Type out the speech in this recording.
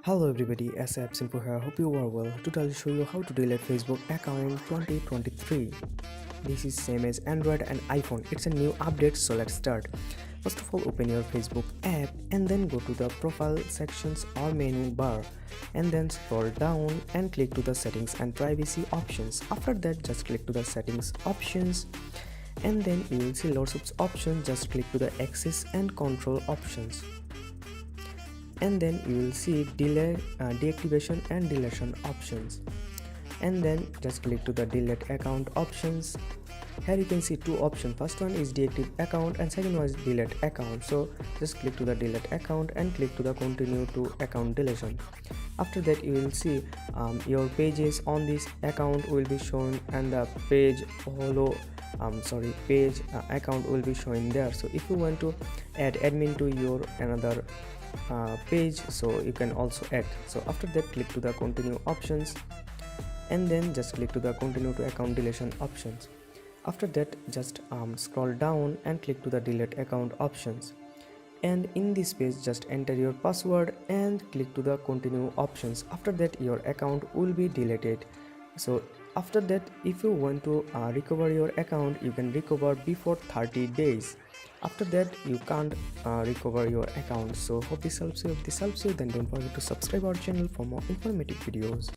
Hello everybody, ASAP Simple here. Hope you are well. Today I'll show you how to delete Facebook account 2023. This is same as Android and iPhone. It's a new update, so let's start. First of all, open your Facebook app and then go to the profile sections or menu bar and then scroll down and click to the settings and privacy options. After that, just click to the settings options and then you will see lots of options. Just click to the access and control options. And then you will see deactivation and deletion options, and then just click to the delete account options. Here you can see two options. First one is deactive account and second one is delete account. So just click to the delete account and click to the continue to account deletion. After that you will see your pages on this account will be shown and the page account will be showing there. So if you want to add admin to your another page, so you can also add. So after that, click to the continue options and then just click to the continue to account deletion options. After that, just scroll down and click to the delete account options, and in this page just enter your password and click to the continue options. After that, your account will be deleted. So after that, if you want to recover your account, you can recover before 30 days. After that, you can't recover your account. So hope this helps you. If this helps you, then don't forget to subscribe our channel for more informative videos.